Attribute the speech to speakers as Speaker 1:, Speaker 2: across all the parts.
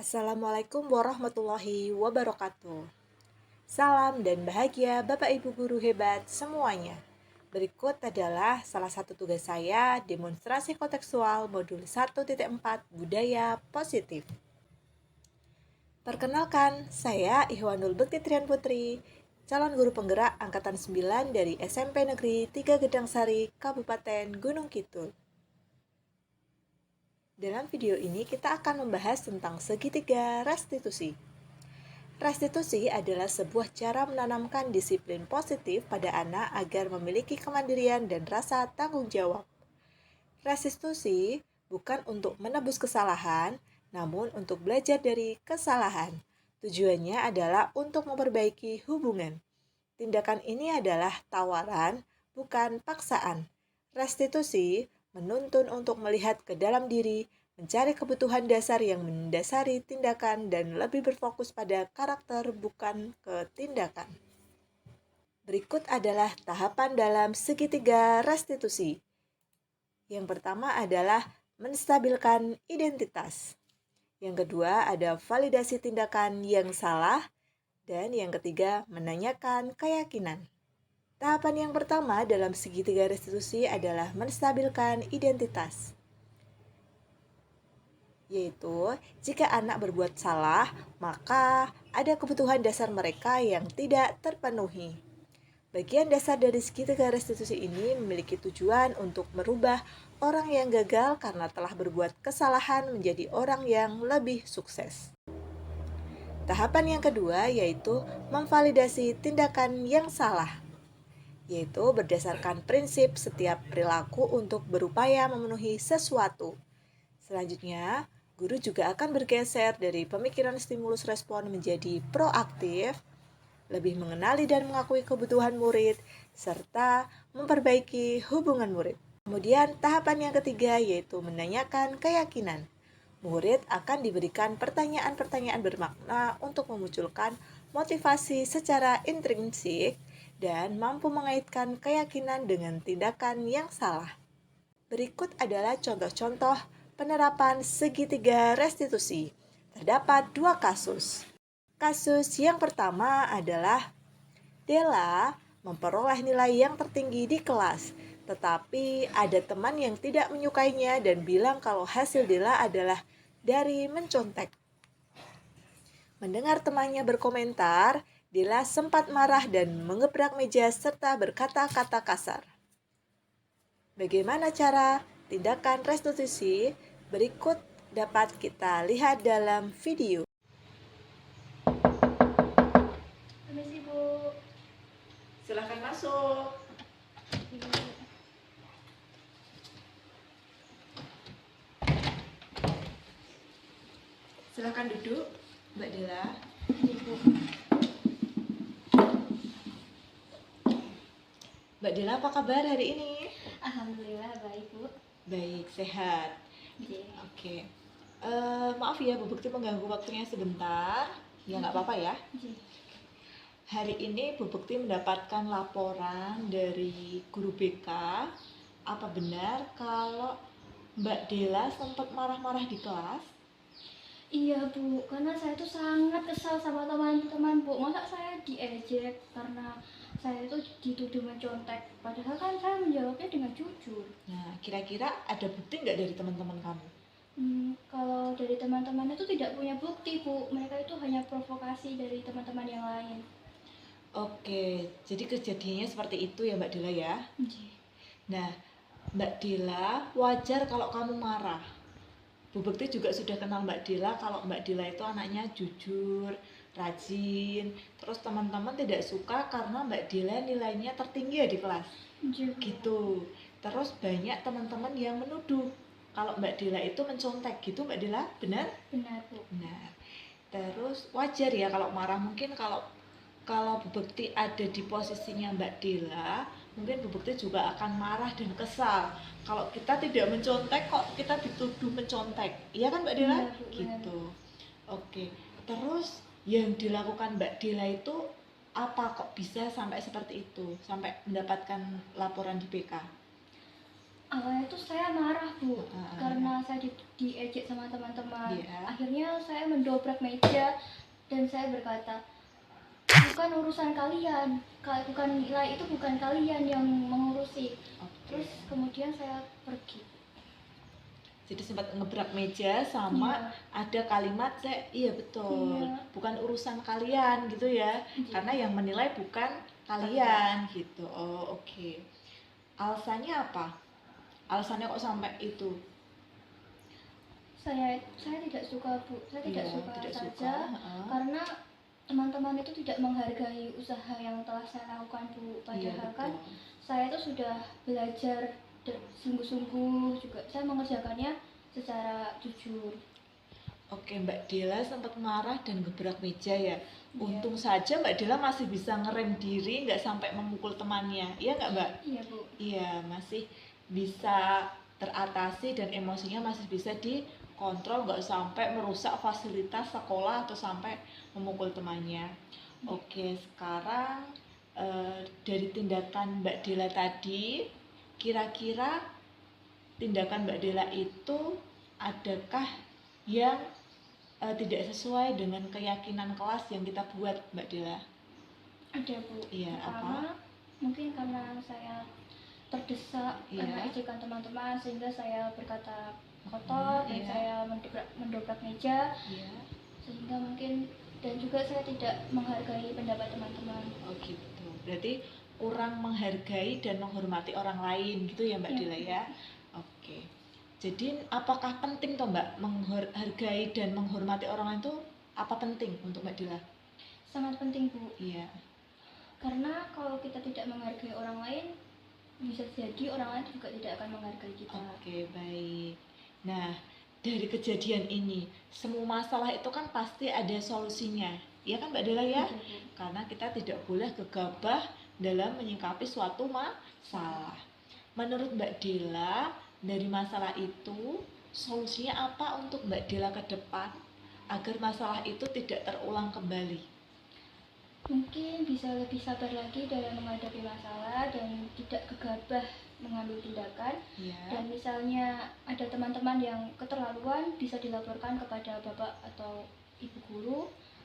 Speaker 1: Assalamualaikum warahmatullahi wabarakatuh. Salam dan bahagia Bapak Ibu guru hebat semuanya. Berikut adalah salah satu tugas saya, demonstrasi kontekstual modul 1.4 Budaya Positif. Perkenalkan, saya Ihwanul Bekti Trian Putri, calon guru penggerak Angkatan 9 dari SMP Negeri 3 Gedangsari, Kabupaten Gunung Kidul. Dalam video ini kita akan membahas tentang segitiga restitusi. Restitusi adalah sebuah cara menanamkan disiplin positif pada anak agar memiliki kemandirian dan rasa tanggung jawab. Restitusi bukan untuk menebus kesalahan, namun untuk belajar dari kesalahan. Tujuannya adalah untuk memperbaiki hubungan. Tindakan ini adalah tawaran, bukan paksaan. Restitusi menuntun untuk melihat ke dalam diri, mencari kebutuhan dasar yang mendasari tindakan, dan lebih berfokus pada karakter bukan ke tindakan. Berikut adalah tahapan dalam segitiga restitusi. Yang pertama adalah menstabilkan identitas. Yang kedua ada validasi tindakan yang salah. Dan yang ketiga menanyakan keyakinan. Tahapan yang pertama dalam segitiga restitusi adalah menstabilkan identitas. Yaitu, jika anak berbuat salah, maka ada kebutuhan dasar mereka yang tidak terpenuhi. Bagian dasar dari segitiga restitusi ini memiliki tujuan untuk merubah orang yang gagal karena telah berbuat kesalahan menjadi orang yang lebih sukses. Tahapan yang kedua yaitu memvalidasi tindakan yang salah, yaitu berdasarkan prinsip setiap perilaku untuk berupaya memenuhi sesuatu. Selanjutnya, guru juga akan bergeser dari pemikiran stimulus respon menjadi proaktif, lebih mengenali dan mengakui kebutuhan murid, serta memperbaiki hubungan murid. Kemudian tahapan yang ketiga yaitu menanyakan keyakinan. Murid akan diberikan pertanyaan-pertanyaan bermakna untuk memunculkan motivasi secara intrinsik dan mampu mengaitkan keyakinan dengan tindakan yang salah. Berikut adalah contoh-contoh penerapan segitiga restitusi. Terdapat dua kasus. Kasus yang pertama adalah Della memperoleh nilai yang tertinggi di kelas, tetapi ada teman yang tidak menyukainya dan bilang kalau hasil Della adalah dari mencontek. Mendengar temannya berkomentar, Della sempat marah dan mengebrak meja serta berkata-kata kasar. Bagaimana cara tindakan restitusi? Berikut dapat kita lihat dalam video.
Speaker 2: Permisi, Bu.
Speaker 1: Silakan masuk. Silakan duduk, Mbak Della.
Speaker 2: Ibu.
Speaker 1: Mbak Della, apa kabar hari ini?
Speaker 2: Alhamdulillah baik, Bu.
Speaker 1: Baik, sehat.
Speaker 2: Oke.
Speaker 1: Oke. Maaf ya, Bu Bekti mengganggu waktunya sebentar. Ya nggak apa-apa ya.
Speaker 2: Oke.
Speaker 1: Hari ini Bu Bekti mendapatkan laporan dari guru BK. Apa benar kalau Mbak Della sempat marah-marah di kelas?
Speaker 2: Iya, Bu, karena saya tuh sangat kesal sama teman-teman, Bu. Masa saya diejek karena saya itu dituduh mencontek. Padahal kan saya menjawabnya dengan jujur.
Speaker 1: Nah, kira-kira ada bukti nggak dari teman-teman kamu?
Speaker 2: Kalau dari teman-teman itu tidak punya bukti, Bu. Mereka itu hanya provokasi dari teman-teman yang lain.
Speaker 1: Oke, jadi kejadiannya seperti itu ya Mbak Della ya.
Speaker 2: Oke.
Speaker 1: Nah, Mbak Della, wajar kalau kamu marah. Bu Bekti juga sudah kenal Mbak Della kalau Mbak Della itu anaknya jujur, rajin. Terus teman-teman tidak suka karena Mbak Della nilainya tertinggi ya di kelas.
Speaker 2: Oke, Bu.
Speaker 1: Gitu. Terus banyak teman-teman yang menuduh kalau Mbak Della itu mencontek gitu, Mbak Della, benar?
Speaker 2: Benar, Bu.
Speaker 1: Benar. Terus wajar ya kalau marah. Mungkin kalau Bu Bekti ada di posisinya Mbak Della, mungkin Bu Bekti juga akan marah dan kesal. Kalau kita tidak mencontek, kok kita dituduh mencontek? Iya kan Mbak Della?
Speaker 2: Iya, Bu,
Speaker 1: Gitu. Oke. Terus yang dilakukan Mbak Della itu apa kok bisa sampai seperti itu? Sampai mendapatkan laporan di BK?
Speaker 2: Awalnya tuh saya marah, Bu, karena saya diejek sama teman-teman.
Speaker 1: Iya.
Speaker 2: Akhirnya saya mendobrak meja dan saya berkata, bukan urusan kalian, bukan nilai itu, bukan kalian yang mengurusi. Terus kemudian saya pergi.
Speaker 1: Jadi sempat ngebrak meja sama ada kalimat saya, iya betul, bukan urusan kalian gitu ya, karena yang menilai bukan kalian gitu. Oh oke. Alasannya apa? Alasannya kok sampai itu?
Speaker 2: Saya tidak suka, Bu. Saya tidak
Speaker 1: Iya,
Speaker 2: suka
Speaker 1: tidak
Speaker 2: saja
Speaker 1: suka,
Speaker 2: karena teman-teman itu tidak menghargai usaha yang telah saya lakukan, Bu.
Speaker 1: Iya,
Speaker 2: Padahal
Speaker 1: betul.
Speaker 2: kan saya itu sudah belajar sungguh-sungguh, juga saya mengerjakannya secara jujur.
Speaker 1: Oke, Mbak Dela sempat marah dan gebrak meja ya. Untung saja Mbak Dela masih bisa ngerem diri, nggak sampai memukul temannya. Iya nggak, Mbak?
Speaker 2: Iya, Bu.
Speaker 1: Iya, masih bisa teratasi dan emosinya masih bisa dikontrol, nggak sampai merusak fasilitas sekolah atau sampai memukul temannya. Oke, sekarang dari tindakan Mbak Dela tadi, kira-kira tindakan Mbak Dela itu adakah yang tidak sesuai dengan keyakinan kelas yang kita buat, Mbak Dela?
Speaker 2: Ada, Bu.
Speaker 1: Iya,
Speaker 2: Pertama, mungkin karena saya terdesak karena ejekan teman-teman sehingga saya berkata kotor dan saya mendobrak meja, sehingga mungkin, dan juga saya tidak menghargai pendapat teman-teman.
Speaker 1: Oh gitu, berarti kurang menghargai dan menghormati orang lain gitu ya Mbak Dela ya. Oke, jadi apakah penting toh Mbak menghargai dan menghormati orang lain itu apa penting untuk Mbak Dela?
Speaker 2: Sangat penting, Bu.
Speaker 1: Iya.
Speaker 2: Karena kalau kita tidak menghargai orang lain, bisa jadi orang lain juga tidak akan menghargai kita.
Speaker 1: Oke, baik. Nah, dari kejadian ini, semua masalah itu kan pasti ada solusinya. Ya kan Mbak Dela ya? Karena kita tidak boleh gegabah dalam menyikapi suatu masalah. Menurut Mbak Dela, dari masalah itu, solusinya apa untuk Mbak Dela ke depan agar masalah itu tidak terulang kembali?
Speaker 2: Mungkin bisa lebih sabar lagi dalam menghadapi masalah dan tidak gegabah mengambil tindakan. Dan misalnya ada teman-teman yang keterlaluan, bisa dilaporkan kepada bapak atau ibu guru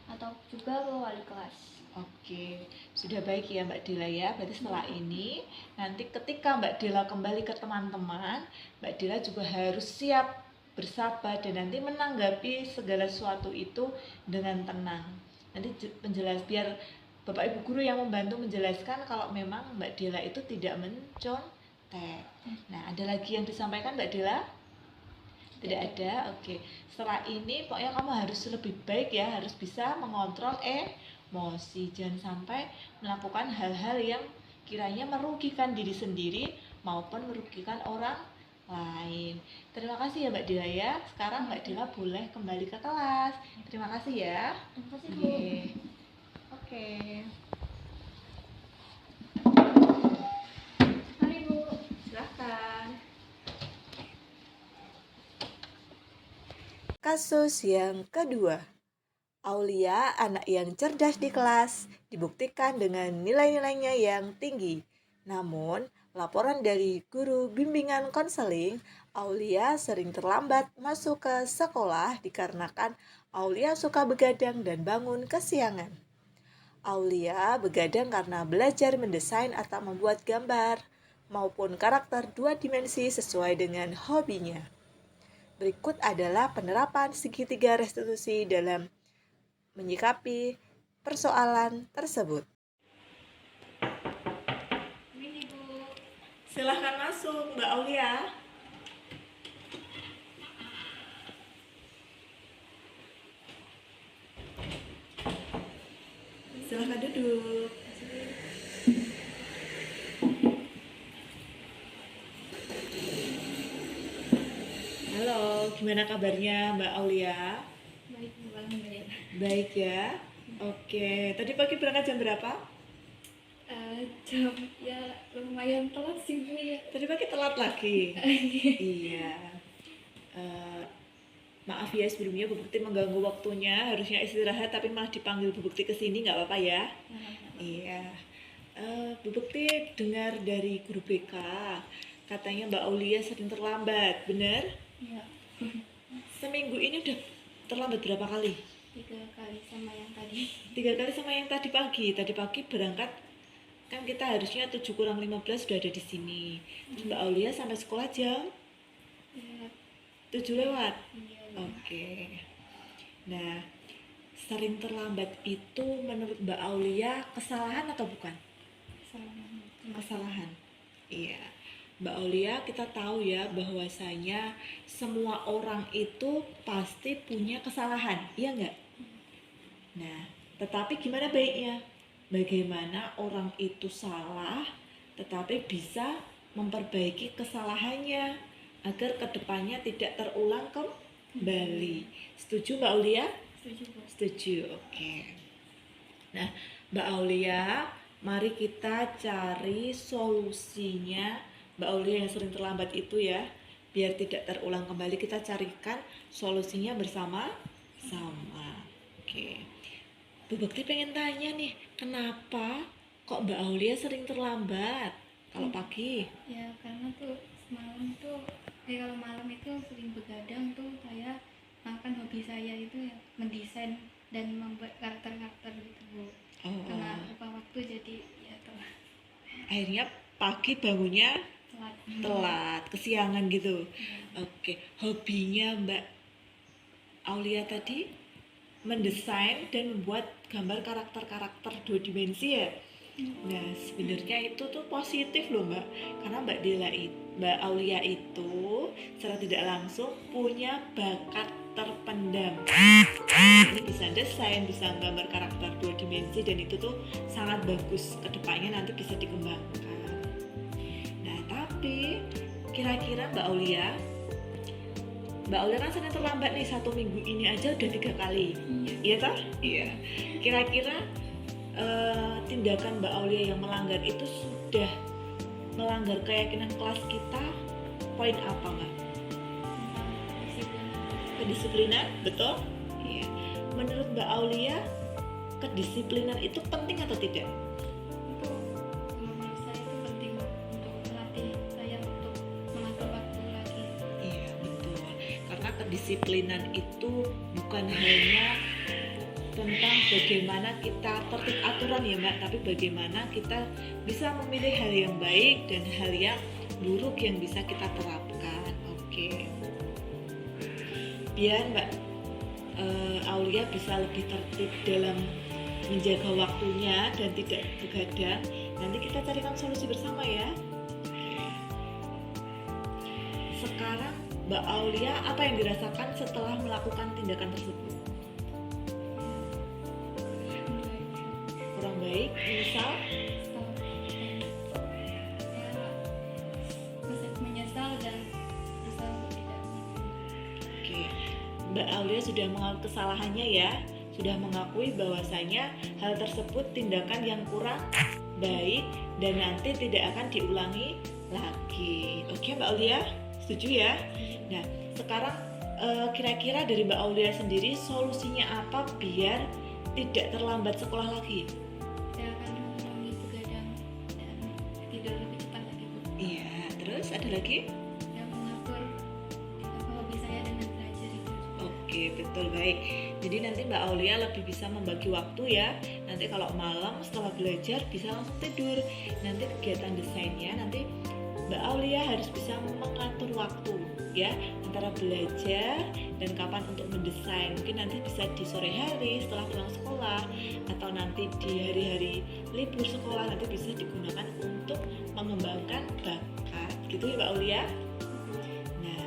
Speaker 2: atau juga ke wali kelas. Oke,
Speaker 1: sudah baik ya Mbak Dela ya. Berarti setelah ini, nanti ketika Mbak Dela kembali ke teman-teman, Mbak Dela juga harus siap bersabar dan nanti menanggapi segala sesuatu itu dengan tenang. Nanti biar Bapak Ibu Guru yang membantu menjelaskan kalau memang Mbak Dela itu tidak mencontek. Nah, ada lagi yang disampaikan Mbak Dela? Tidak ada? Oke. Setelah ini pokoknya kamu harus lebih baik ya, harus bisa mengontrol emosi. Jangan sampai melakukan hal-hal yang kiranya merugikan diri sendiri maupun merugikan orang lain. Terima kasih ya Mbak Dela ya. Sekarang Mbak Dela boleh kembali ke kelas. Terima kasih ya.
Speaker 2: Terima kasih, Bu.
Speaker 1: Oke.
Speaker 2: Mari, Bu.
Speaker 1: Silahkan. Kasus yang kedua. Aulia, anak yang cerdas di kelas, dibuktikan dengan nilai-nilainya yang tinggi. Namun, laporan dari guru bimbingan konseling, Aulia sering terlambat masuk ke sekolah dikarenakan Aulia suka begadang dan bangun kesiangan. Aulia begadang karena belajar mendesain atau membuat gambar maupun karakter 2 dimensi sesuai dengan hobinya. Berikut adalah penerapan segitiga restitusi dalam menyikapi persoalan tersebut.
Speaker 2: Ini, Bu.
Speaker 1: Silahkan masuk, Mbak Aulia. Silahkan duduk. Halo, gimana kabarnya Mbak Aulia?
Speaker 2: Baik, Bu. Alhamdulillah.
Speaker 1: Baik ya. Oke, tadi pagi berangkat jam berapa?
Speaker 2: Jam ya lumayan telat sih, Bu ya.
Speaker 1: Tadi pagi telat lagi. Iya. Maaf ya sebelumnya Bu Bekti mengganggu waktunya, harusnya istirahat tapi malah dipanggil Bu Bekti ke sini, nggak apa-apa ya? Iya. Bu Bekti dengar dari guru BK, katanya Mbak Aulia sering terlambat, benar?
Speaker 2: Iya.
Speaker 1: Seminggu ini udah terlambat berapa kali?
Speaker 2: 3 kali sama yang tadi.
Speaker 1: 3 kali sama yang tadi pagi. Tadi pagi berangkat kan kita harusnya 7 kurang 15 sudah ada di sini. Mbak Aulia sampai sekolah jam
Speaker 2: Ya,
Speaker 1: 7 lewat.
Speaker 2: iya.
Speaker 1: Oke. Nah, sering terlambat itu menurut Mbak Aulia kesalahan atau bukan? Kesalahan. Iya. Mbak Aulia, kita tahu ya bahwasanya semua orang itu pasti punya kesalahan, iya nggak? Nah, tetapi gimana baiknya? Bagaimana orang itu salah, tetapi bisa memperbaiki kesalahannya agar kedepannya tidak terulang kembali. Setuju Mbak Aulia?
Speaker 2: Setuju, Bu.
Speaker 1: Setuju, oke. Nah, Mbak Aulia, mari kita cari solusinya. Mbak Aulia yang sering terlambat itu ya, biar tidak terulang kembali, kita carikan solusinya bersama-sama. Oke. Bu Bekti pengen tanya nih, kenapa kok Mbak Aulia sering terlambat kalau pagi?
Speaker 2: Ya karena tuh semalam tuh kalau malam itu sering begadang tuh, saya makan hobi saya itu ya mendesain dan membuat karakter-karakter gitu, Bu. Karena lupa waktu jadi ya telat.
Speaker 1: Akhirnya pagi bangunnya telat, kesiangan gitu. Oke, hobinya Mbak Aulia tadi mendesain dan membuat gambar karakter-karakter 2 dimensi ya. Nah, sebenarnya itu tuh positif loh Mbak, karena Mbak Aulia itu secara tidak langsung punya bakat terpendam. Ini bisa desain, bisa gambar karakter 2 dimensi, dan itu tuh sangat bagus, kedepannya nanti bisa dikembangkan. Nah, tapi kira-kira Mbak Aulia kan sering terlambat nih, 1 minggu ini aja udah 3 kali. Iya toh? Iya. Kira-kira tindakan Mbak Aulia yang melanggar itu sudah melanggar keyakinan kelas kita, poin apa Mbak? Kedisiplinan, betul? Iya. Menurut Mbak Aulia, kedisiplinan itu penting atau tidak?
Speaker 2: Itu menurut saya itu penting untuk melatih saya untuk mengatur waktu lagi.
Speaker 1: Iya, betul. Karena kedisiplinan itu bukan hanya tentang bagaimana kita tertib aturan ya Mbak, tapi bagaimana kita bisa memilih hal yang baik dan hal yang buruk yang bisa kita terapkan. Oke. Biar Mbak Aulia bisa lebih tertib dalam menjaga waktunya dan tidak begadang, nanti kita carikan solusi bersama ya. Sekarang Mbak Aulia, apa yang dirasakan setelah melakukan tindakan tersebut? Kurang baik, misal?
Speaker 2: Saya menyesal dan berusaha untuk tidak.
Speaker 1: Oke, Mbak Aulia sudah mengakui kesalahannya ya, sudah mengakui bahwasanya hal tersebut tindakan yang kurang baik dan nanti tidak akan diulangi lagi. Oke Mbak Aulia, setuju ya? Nah, sekarang kira-kira dari Mbak Aulia sendiri solusinya apa biar tidak terlambat sekolah lagi?
Speaker 2: Saya akan mengurangi begadang dan tidur lebih cepat lagi, Bu.
Speaker 1: Iya, terus ada lagi?
Speaker 2: Ya, mengatur hobi saya dengan belajar itu.
Speaker 1: Oke, betul, baik. Jadi nanti Mbak Aulia lebih bisa membagi waktu ya. Nanti kalau malam setelah belajar bisa langsung tidur. Nanti kegiatan desainnya nanti Mbak Aulia harus bisa mengatur waktu ya, antara belajar dan kapan untuk mendesain. Mungkin nanti bisa di sore hari setelah pulang sekolah, atau nanti di hari-hari libur sekolah nanti bisa digunakan untuk mengembangkan bakat. Gitu ya Mbak Aulia. Nah,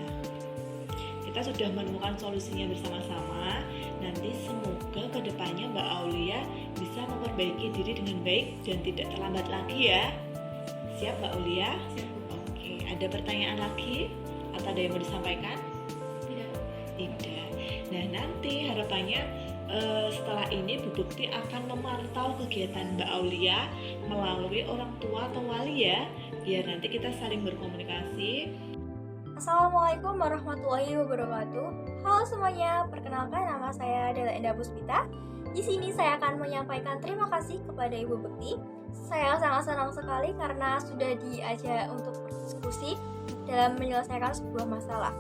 Speaker 1: kita sudah menemukan solusinya bersama-sama. Nanti semoga kedepannya Mbak Aulia bisa memperbaiki diri dengan baik dan tidak terlambat lagi ya. Siap Mbak Aulia?
Speaker 2: Siap.
Speaker 1: Oke, ada pertanyaan lagi? Atau ada yang mau disampaikan?
Speaker 2: Tidak.
Speaker 1: Tidak. Nah, nanti harapannya setelah ini Bu Bekti akan memantau kegiatan Mbak Aulia melalui orang tua atau wali ya, biar nanti kita saling berkomunikasi.
Speaker 3: Assalamualaikum warahmatullahi wabarakatuh. Halo semuanya, perkenalkan nama saya Dela Endah Puspita. Di sini saya akan menyampaikan terima kasih kepada Ibu Bekti. Saya sangat senang sekali karena sudah diajak untuk berdiskusi dalam menyelesaikan sebuah masalah.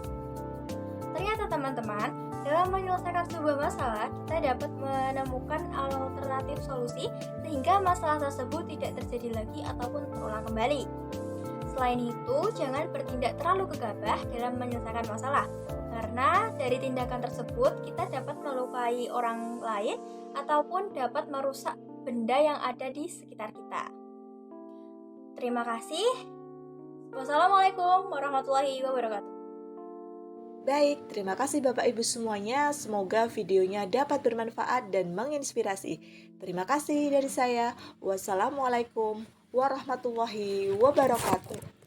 Speaker 3: Ternyata teman-teman, Dalam menyelesaikan sebuah masalah, kita dapat menemukan alternatif solusi sehingga masalah tersebut tidak terjadi lagi ataupun terulang kembali. Selain itu, jangan bertindak terlalu gegabah dalam menyelesaikan masalah, karena dari tindakan tersebut kita dapat melukai orang lain ataupun dapat merusak benda yang ada di sekitar kita. Terima kasih. Wassalamualaikum warahmatullahi wabarakatuh.
Speaker 1: Baik, terima kasih Bapak Ibu semuanya. Semoga videonya dapat bermanfaat dan menginspirasi. Terima kasih dari saya. Wassalamualaikum warahmatullahi wabarakatuh.